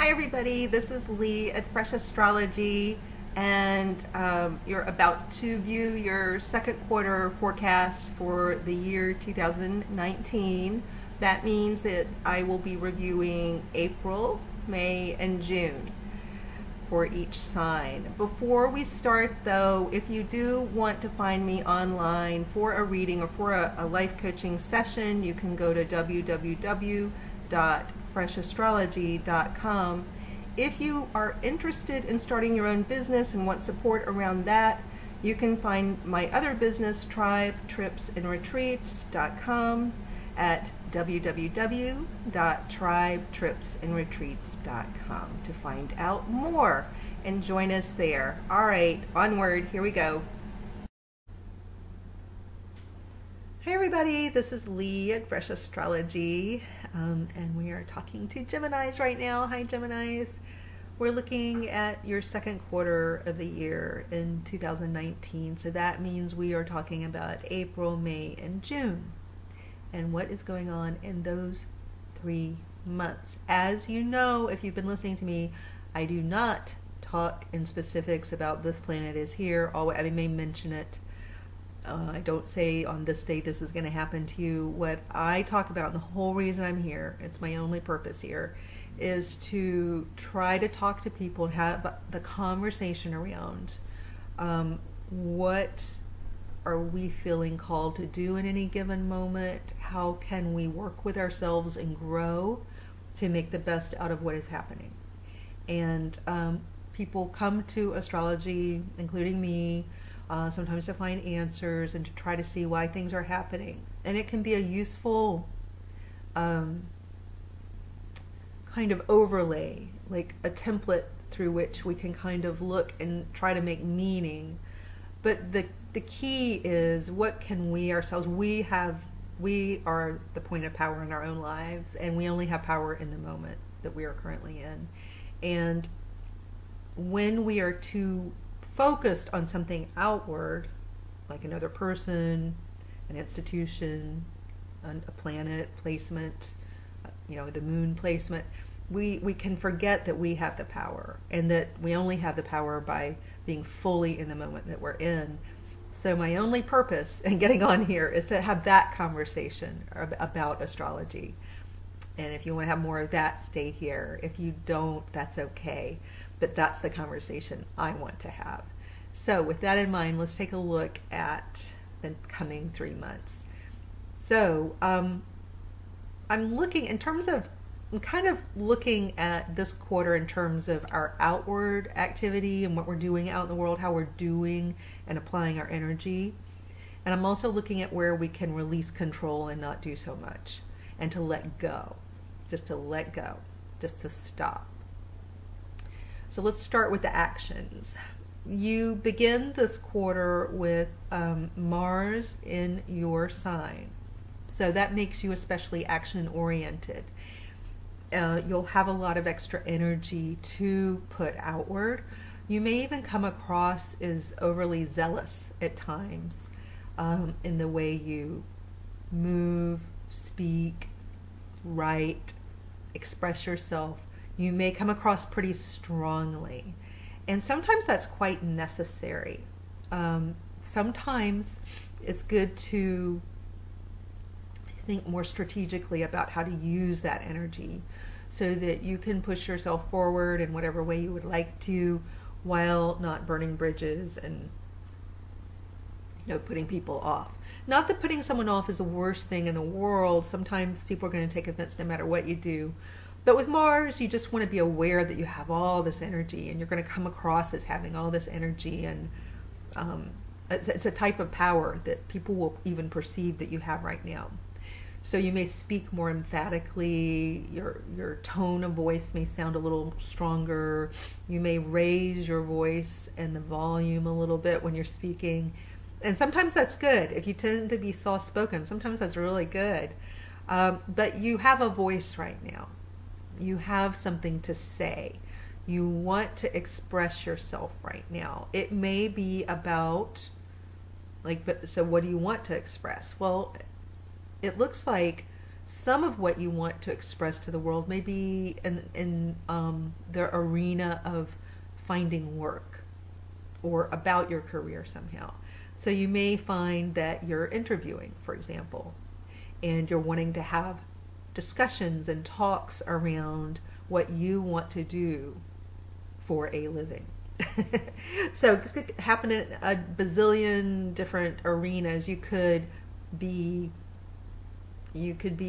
Hi everybody, this is Lee at Fresh Astrology, and you're about to view your second quarter forecast for the year 2019. That means that I will be reviewing April, May, and June for each sign. Before we start though, if you do want to find me online for a reading or for a life coaching session, you can go to www.freshastrology.com. If you are interested in starting your own business and want support around that, you can find my other business, tribetripsandretreats.com, at www.tribetripsandretreats.com to find out more and join us there. All right, onward, here we go. Hey everybody, this is Lee at Fresh Astrology, and we are talking to Geminis right now. Hi Geminis. We're looking at your second quarter of the year in 2019, so that means we are talking about April, May, and June, and what is going on in those 3 months. As you know, if you've been listening to me, I do not talk in specifics about this planet is here. I may mention it. I don't say on this date this is going to happen to you. What I talk about, and the whole reason I'm here, it's my only purpose here, is to try to talk to people and have the conversation around what are we feeling called to do in any given moment? How can we work with ourselves and grow to make the best out of what is happening? And people come to astrology, including me, sometimes to find answers and to try to see why things are happening. And it can be a useful kind of overlay, like a template through which we can kind of look and try to make meaning. But the key is, what can we ourselves, we are the point of power in our own lives, and we only have power in the moment that we are currently in. And when we are too focused on something outward, like another person, an institution, a planet placement, the moon placement, we can forget that we have the power, and that we only have the power by being fully in the moment that we're in. So my only purpose in getting on here is to have that conversation about astrology. And if you want to have more of that, stay here. If you don't, that's okay. But that's the conversation I want to have. So with that in mind, let's take a look at the coming 3 months. So I'm looking in terms of, I'm kind of looking at this quarter in terms of our outward activity and what we're doing out in the world, how we're doing and applying our energy. And I'm also looking at where we can release control and not do so much, and to let go, just to let go, just to stop. So let's start with the actions. You begin this quarter with Mars in your sign. So that makes you especially action-oriented. You'll have a lot of extra energy to put outward. You may even come across as overly zealous at times in the way you move, speak, write, express yourself. You may come across pretty strongly. And sometimes that's quite necessary. Sometimes it's good to think more strategically about how to use that energy so that you can push yourself forward in whatever way you would like to, while not burning bridges and putting people off. Not that putting someone off is the worst thing in the world. Sometimes people are going to take offense no matter what you do. But with Mars, you just want to be aware that you have all this energy, and you're going to come across as having all this energy, and it's a type of power that people will even perceive that you have right now. So you may speak more emphatically, your tone of voice may sound a little stronger, you may raise your voice and the volume a little bit when you're speaking, and sometimes that's good. If you tend to be soft-spoken, sometimes that's really good. But you have a voice right now. You have something to say. You want to express yourself right now. It may be about, so what do you want to express? Well, it looks like some of what you want to express to the world may be in the arena of finding work or about your career somehow. So you may find that you're interviewing, for example, and you're wanting to have discussions and talks around what you want to do for a living. So this could happen in a bazillion different arenas. You could be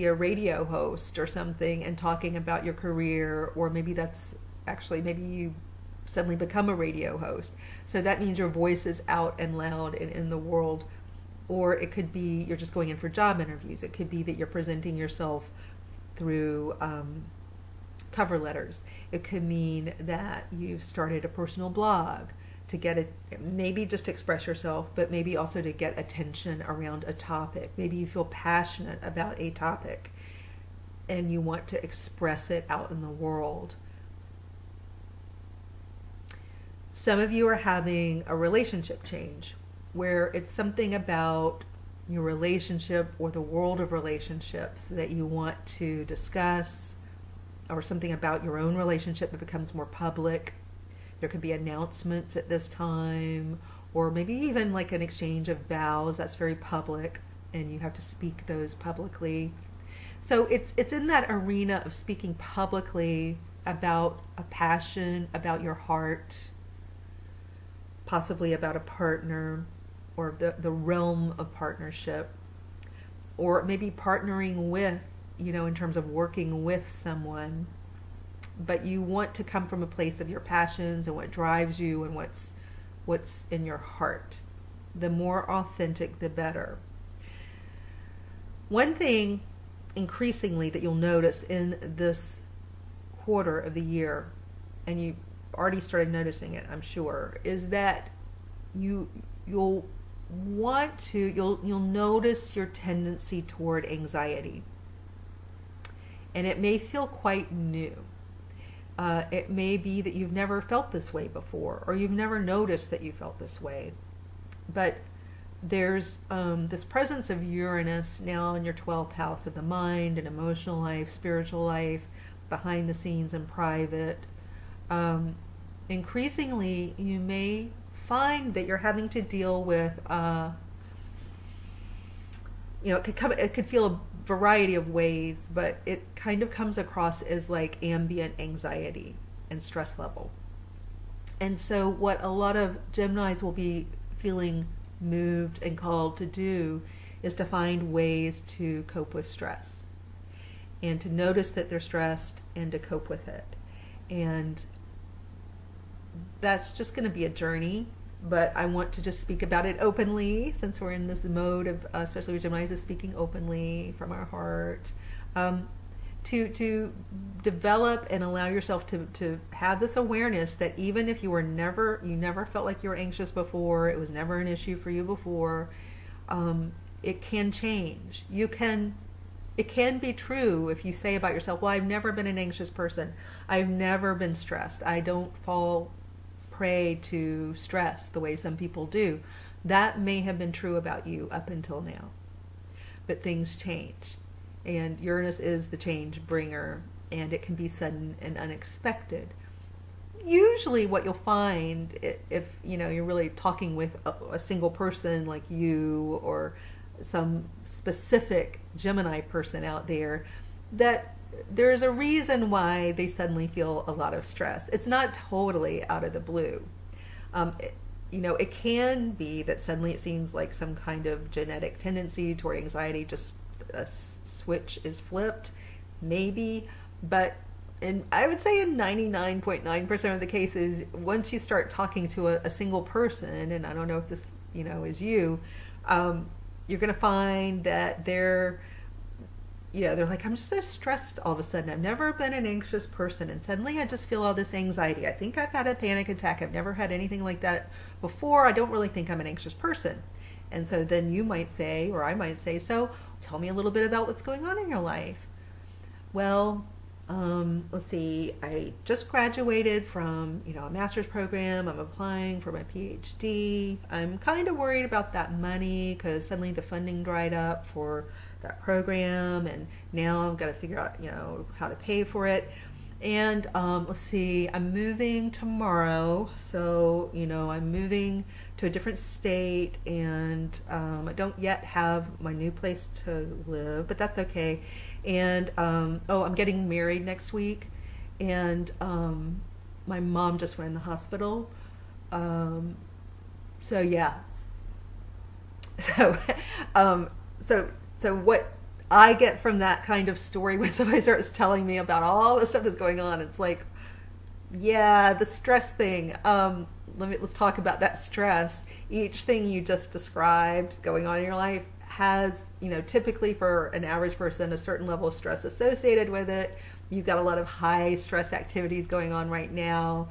a radio host or something and talking about your career, or maybe maybe you suddenly become a radio host. So that means your voice is out and loud and in the world. Or it could be you're just going in for job interviews. It could be that you're presenting yourself through cover letters. It could mean that you've started a personal blog to get it, maybe just to express yourself, but maybe also to get attention around a topic. Maybe you feel passionate about a topic and you want to express it out in the world. Some of you are having a relationship change where it's something about your relationship or the world of relationships that you want to discuss, or something about your own relationship that becomes more public. There could be announcements at this time, or maybe even like an exchange of vows that's very public and you have to speak those publicly. So it's in that arena of speaking publicly about a passion, about your heart, possibly about a partner, or the realm of partnership, or maybe partnering with, in terms of working with someone, but you want to come from a place of your passions and what drives you and what's in your heart. The more authentic, the better. One thing increasingly that you'll notice in this quarter of the year, and you already started noticing it, I'm sure, is that you'll notice your tendency toward anxiety. And it may feel quite new. It may be that you've never felt this way before, or you've never noticed that you felt this way. But there's this presence of Uranus now in your 12th house of the mind and emotional life, spiritual life, behind the scenes and private. Increasingly, you may find that you're having to deal with, it could feel a variety of ways, but it kind of comes across as like ambient anxiety and stress level. And so what a lot of Geminis will be feeling moved and called to do is to find ways to cope with stress and to notice that they're stressed and to cope with it. And that's just going to be a journey, but I want to just speak about it openly, since we're in this mode of, especially with Gemini, is speaking openly from our heart, to develop and allow yourself to have this awareness that even if you never felt like you were anxious before, it was never an issue for you before, it can change. It can be true if you say about yourself, well, I've never been an anxious person. I've never been stressed. I don't fall prey to stress the way some people do. That may have been true about you up until now. But things change. And Uranus is the change bringer, and it can be sudden and unexpected. Usually what you'll find, if you're really talking with a single person like you or some specific Gemini person out there, that there's a reason why they suddenly feel a lot of stress. It's not totally out of the blue. It can be that suddenly it seems like some kind of genetic tendency toward anxiety, just a switch is flipped, maybe. But I would say in 99.9% of the cases, once you start talking to a single person, and I don't know if this is you, you're going to find that they're like, I'm just so stressed all of a sudden. I've never been an anxious person, and suddenly I just feel all this anxiety. I think I've had a panic attack. I've never had anything like that before. I don't really think I'm an anxious person. And so then you might say, or I might say, so tell me a little bit about what's going on in your life. Well, let's see, I just graduated from, a master's program. I'm applying for my PhD. I'm kind of worried about that money because suddenly the funding dried up for that program, and now I've got to figure out, how to pay for it. And let's see, I'm moving tomorrow, so I'm moving to a different state, and I don't yet have my new place to live, but that's okay. And I'm getting married next week, and my mom just went in the hospital. So yeah. So so what I get from that kind of story when somebody starts telling me about all the stuff that's going on, it's like, yeah, the stress thing. Let's talk about that stress. Each thing you just described going on in your life has, typically for an average person, a certain level of stress associated with it. You've got a lot of high stress activities going on right now.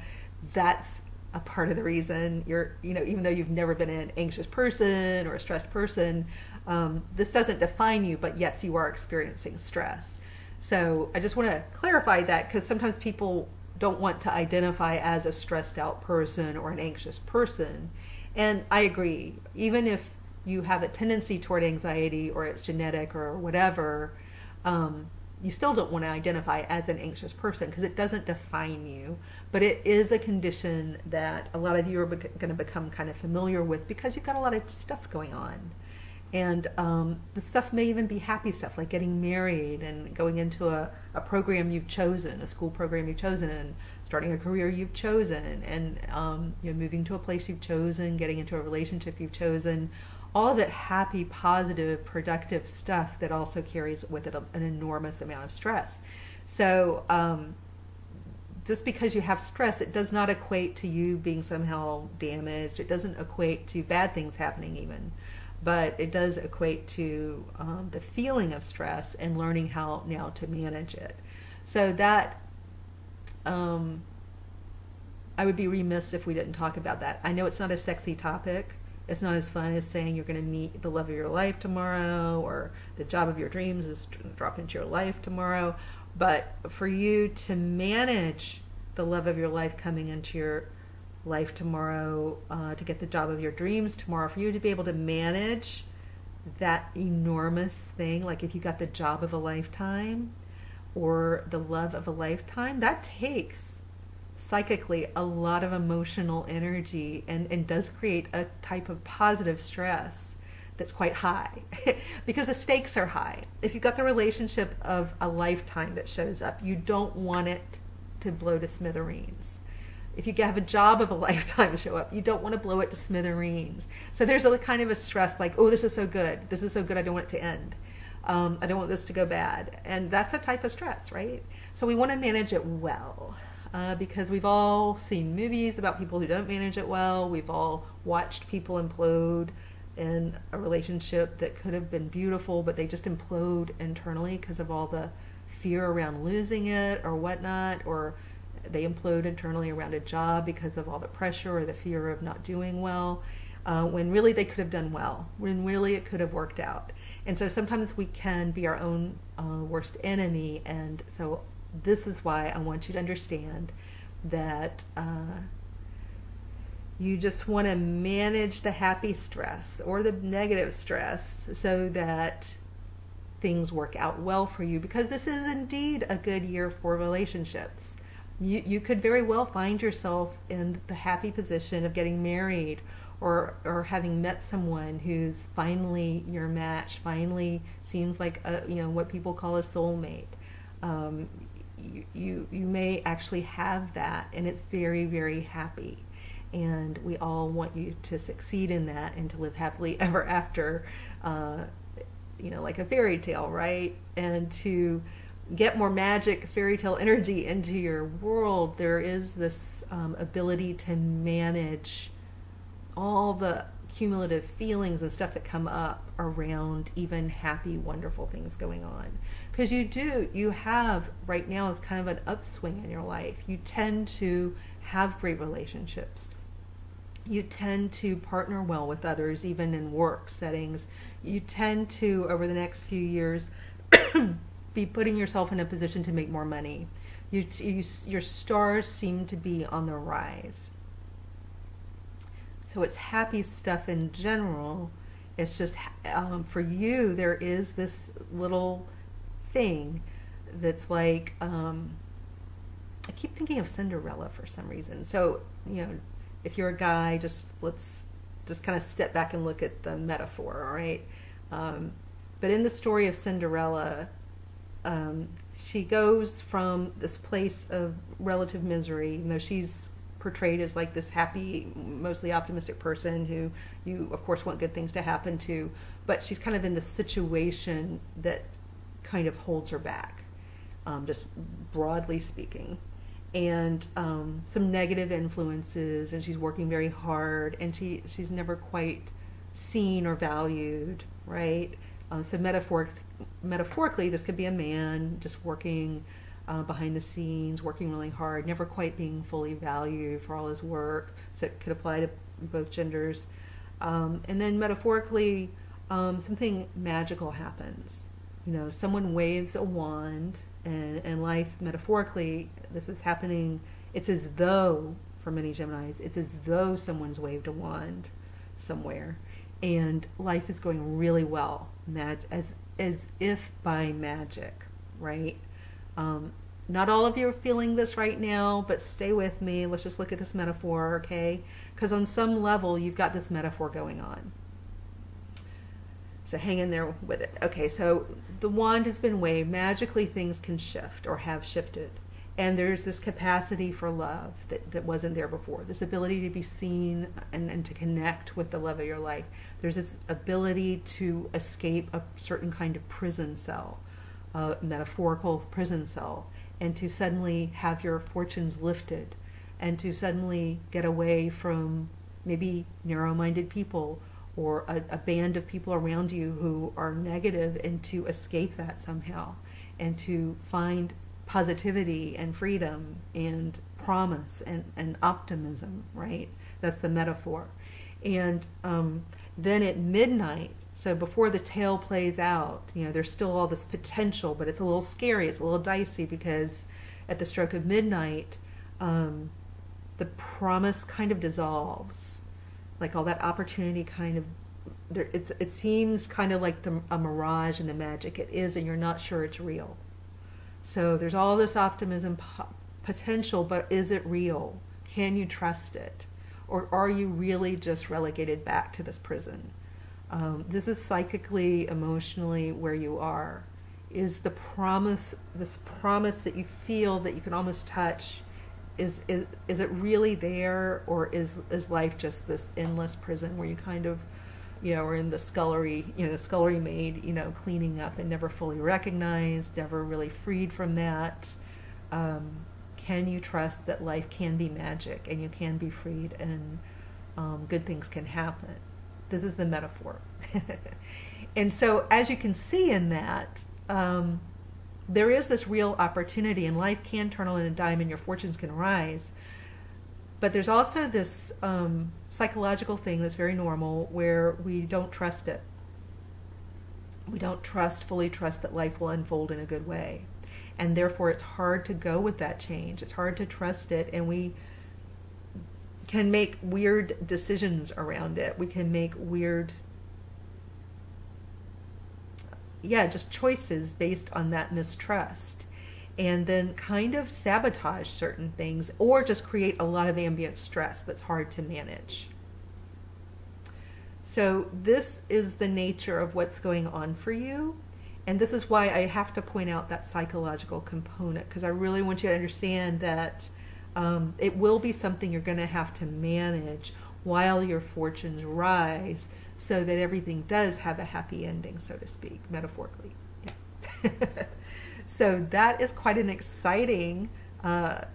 That's a part of the reason you're, even though you've never been an anxious person or a stressed person, this doesn't define you, but yes, you are experiencing stress. So I just want to clarify that, because sometimes people don't want to identify as a stressed out person or an anxious person. And I agree, even if you have a tendency toward anxiety or it's genetic or whatever, you still don't want to identify as an anxious person because it doesn't define you. But it is a condition that a lot of you are going to become kind of familiar with because you've got a lot of stuff going on. And the stuff may even be happy stuff, like getting married and going into a program you've chosen, a school program you've chosen, and starting a career you've chosen, and moving to a place you've chosen, getting into a relationship you've chosen. All of that happy, positive, productive stuff that also carries with it an enormous amount of stress. So just because you have stress, it does not equate to you being somehow damaged. It doesn't equate to bad things happening even. But it does equate to the feeling of stress and learning how now to manage it. So that, I would be remiss if we didn't talk about that. I know it's not a sexy topic. It's not as fun as saying you're going to meet the love of your life tomorrow, or the job of your dreams is to drop into your life tomorrow. But for you to manage the love of your life coming into your life tomorrow, to get the job of your dreams tomorrow, for you to be able to manage that enormous thing, like if you got the job of a lifetime or the love of a lifetime, that takes psychically a lot of emotional energy and does create a type of positive stress that's quite high because the stakes are high. If you've got the relationship of a lifetime that shows up, you don't want it to blow to smithereens. If you have a job of a lifetime show up, you don't want to blow it to smithereens. So there's a kind of a stress like, oh, this is so good. This is so good. I don't want it to end. I don't want this to go bad. And that's a type of stress, right? So we want to manage it well, because we've all seen movies about people who don't manage it well. We've all watched people implode in a relationship that could have been beautiful, but they just implode internally because of all the fear around losing it or whatnot, or they implode internally around a job because of all the pressure or the fear of not doing well, when really they could have done well, when really it could have worked out. And so sometimes we can be our own worst enemy. And so this is why I want you to understand that you just want to manage the happy stress or the negative stress so that things work out well for you, because this is indeed a good year for relationships. You could very well find yourself in the happy position of getting married, or having met someone who's finally your match, finally seems like what people call a soulmate. You may actually have that, and it's very, very happy. And we all want you to succeed in that and to live happily ever after, like a fairy tale, right? And to get more magic, fairy tale energy into your world, there is this ability to manage all the cumulative feelings and stuff that come up around even happy, wonderful things going on. Because you have right now is kind of an upswing in your life. You tend to have great relationships. You tend to partner well with others, even in work settings. You tend to, over the next few years, be putting yourself in a position to make more money. Your stars seem to be on the rise. So it's happy stuff in general, It's just for you, there is this little thing that's like, I keep thinking of Cinderella for some reason. So, if you're a guy, let's just kind of step back and look at the metaphor, all right? But in the story of Cinderella, she goes from this place of relative misery, she's portrayed as like this happy, mostly optimistic person who you, of course, want good things to happen to, but she's kind of in the situation that kind of holds her back, just broadly speaking. And some negative influences, and she's working very hard, and she's never quite seen or valued, right? So metaphorically, this could be a man just working behind the scenes, working really hard, never quite being fully valued for all his work. So it could apply to both genders. And then metaphorically, something magical happens. Someone waves a wand, and life, metaphorically, this is happening. It's as though, for many Geminis, it's as though someone's waved a wand somewhere, and life is going really well, as if by magic, right? Not all of you are feeling this right now, but stay with me. Let's just look at this metaphor, okay? Because on some level, you've got this metaphor going on. So hang in there with it. Okay, so the wand has been waved. Magically, things can shift or have shifted. And there's this capacity for love that wasn't there before. This ability to be seen and to connect with the love of your life. There's this ability to escape a certain kind of prison cell, a metaphorical prison cell, and to suddenly have your fortunes lifted, and to suddenly get away from maybe narrow-minded people or a band of people around you who are negative, and to escape that somehow, and to find positivity and freedom and promise and optimism, right? That's the metaphor. And then at midnight, so before the tale plays out, there's still all this potential, but it's a little scary, it's a little dicey, because at the stroke of midnight, the promise kind of dissolves. Like all that opportunity kind of, it seems kind of like a mirage in the magic. It is, and you're not sure it's real. So there's all this optimism potential, but is it real? Can you trust it? Or are you really just relegated back to this prison? This is psychically, emotionally where you are. Is the promise, this promise that you feel that you can almost touch, is it really there, or is life just this endless prison where you kind of, are in the scullery, the scullery maid, cleaning up and never fully recognized, never really freed from that? Can you trust that life can be magic and you can be freed and good things can happen? This is the metaphor. And so as you can see in that, there is this real opportunity, and life can turn on a dime and your fortunes can rise. But there's also this psychological thing that's very normal, where we don't trust it. We don't fully trust that life will unfold in a good way. And therefore it's hard to go with that change. It's hard to trust it, and we can make weird decisions around it. We can make weird, just choices based on that mistrust, and then kind of sabotage certain things, or just create a lot of ambient stress that's hard to manage. So this is the nature of what's going on for you, and this is why I have to point out that psychological component, because I really want you to understand that it will be something you're going to have to manage while your fortunes rise, so that everything does have a happy ending, so to speak, metaphorically. Yeah. So that is quite an exciting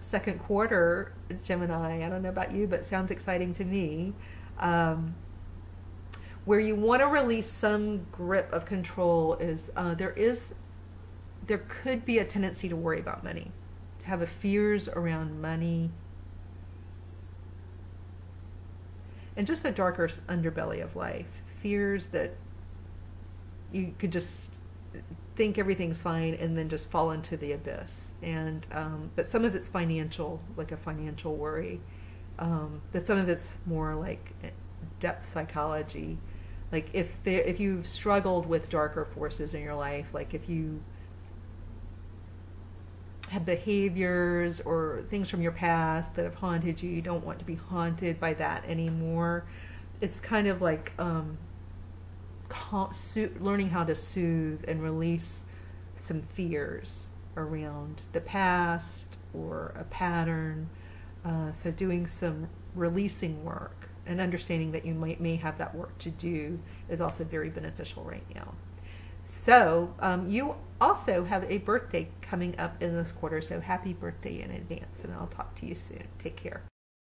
second quarter, Gemini. I don't know about you, but it sounds exciting to me. Where you want to release some grip of control is there could be a tendency to worry about money, to have a fears around money, and just the darker underbelly of life. Fears that you could just think everything's fine and then just fall into the abyss. And but some of it's financial, like a financial worry. But some of it's more like depth psychology. Like if you've struggled with darker forces in your life, like if you have behaviors or things from your past that have haunted you, you don't want to be haunted by that anymore. It's kind of like learning how to soothe and release some fears around the past or a pattern. So doing some releasing work and understanding that you may have that work to do is also very beneficial right now. So you also have a birthday coming up in this quarter, so happy birthday in advance, and I'll talk to you soon. Take care.